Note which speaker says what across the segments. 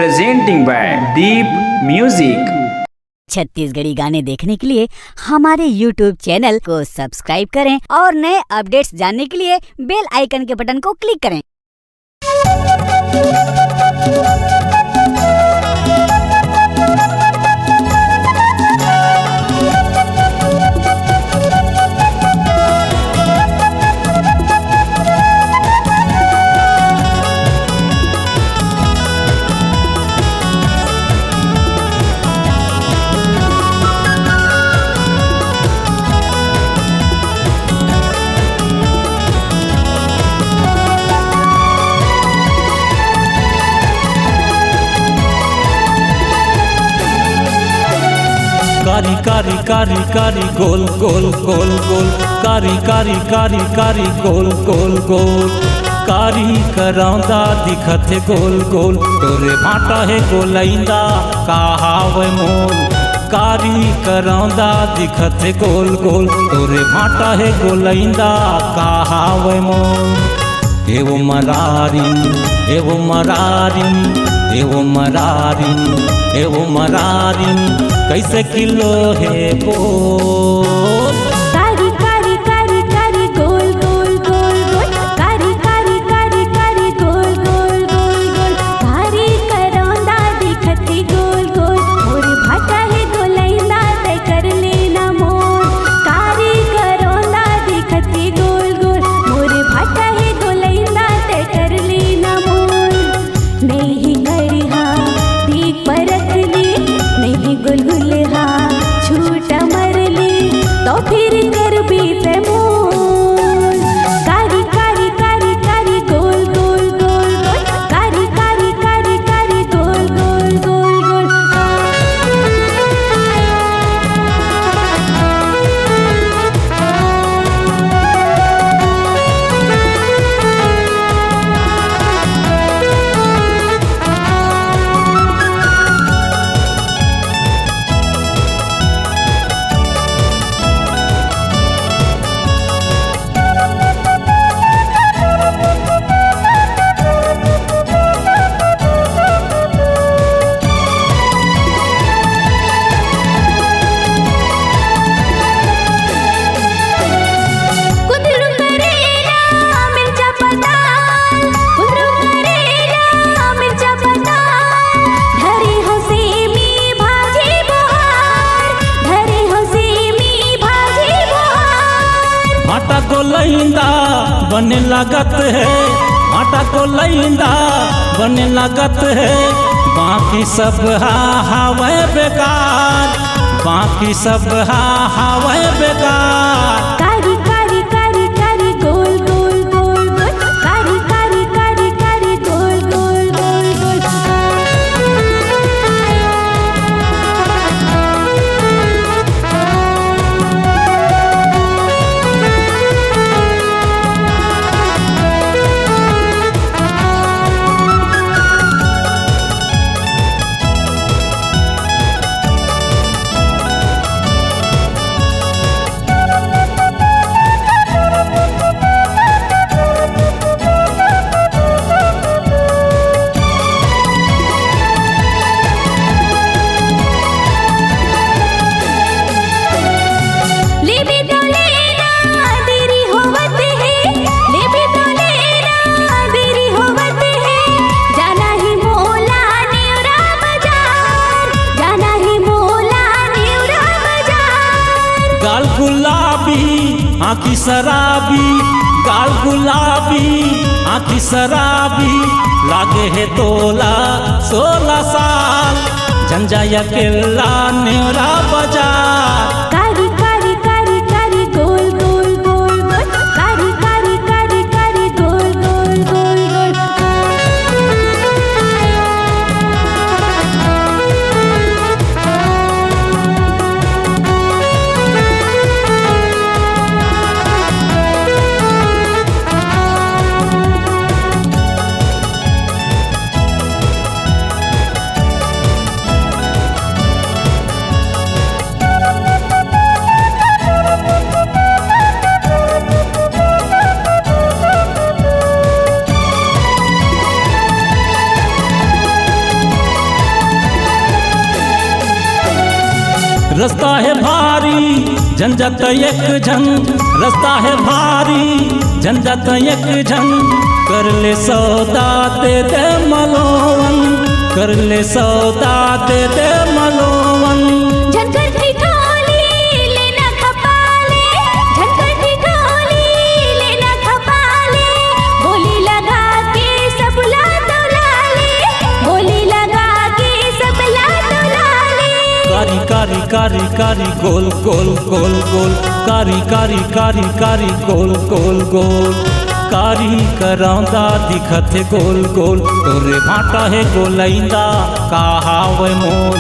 Speaker 1: Presenting by Deep music.
Speaker 2: Chhattisgarhi गाने देखने के लिए हमारे YouTube चैनल को सब्सक्राइब करें और नए अपडेट्स जानने के लिए बेल आइकन के बटन को क्लिक करें।
Speaker 3: कारी कारी कारी कारी गोल गोल गोल गोल कारी कारी कारी कारी गोल गोल गोल कारी करौंदा दिखत है गोल गोल तोरे भाटा है गोलैंदा कहावे मोल कारी करौंदा दिखत है गोल गोल तोरे भाटा है गोलैंदा कहावे मोल एवो मरारिन एवो मरारिन एवो मरारिन एवो मरारिन कैसे किलो है बोल
Speaker 4: कारी कारी कारी कारी गोल गोल गोल गोल कारी कारी कारी कारी गोल गोल गोल गोल कारी करौंदा दिखती गोल गोल मोर भाटा है गोलैंदा ते कर लेना मोर कारी करौंदा दिखती गोल गोल मोर भाटा है गोलैंदा ते कर लेना मोर नहीं करिहा दीप परत ली नहीं गुलगुलहा छूटा मरली तो फिर कर बीते मोल कारी कारी कारी कारी गोल गोल गोल गोल कारी कारी कारी कारी गोल गोल गोल
Speaker 3: गोलैंदा बने लागत है आटा गोलैंदा बने लागत है बाकी सब हावे बेकार बाकी सब हावे बेकार
Speaker 4: कारी कारी कारी कारी गोल गोल गोल गोल कारी कारी कारी कारी गोल गोल गोल गोल
Speaker 3: गाल गुलाबी आँखी शराबी गाल गुलाबी आँखी शराबी लागे है तोला 16 साल झंझाया केला नेवरा बाजार
Speaker 4: कारी कारी कारी कारी गोल गोल गोल गोल कारी कारी कारी कारी गोल गोल गोल गोल
Speaker 3: रास्ता है भारी झंझट एक झन, रास्ता है भारी झंझट एक झन, कर ले सौदा दे दे मलोवन, कर ले सौदा दे दे मलोवन।
Speaker 4: झनकर ठिठोली लेना खपाले, झनकर ठिठोली लेना खपाले, बोली लगा के सब ला दौलाले, बोली लगा के सब ला दौलाले।
Speaker 3: कारी कारी कारी कारी गोल गोल गोल गोल, कारी कारी कारी कारी गोल गोल गोल, कारी करौंदा दिखत है गोल गोल, तोरे भाटा है गोलैंदा कहावे मोल,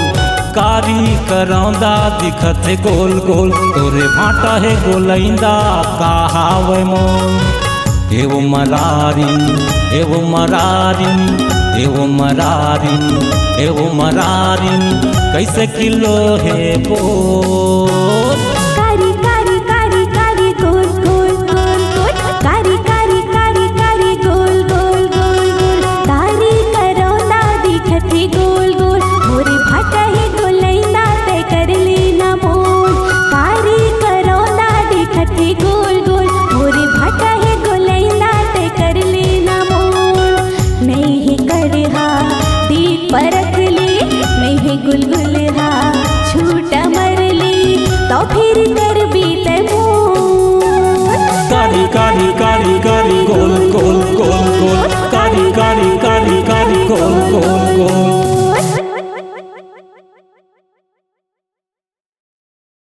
Speaker 3: कारी करौंदा दिखत है गोल गोल, तोरे भाटा है गोलैंदा कहावे मोल। एवो मरारिन एवो मरारिन एवो मरारिन एवो मरारिन, कैसे किलो है बोल।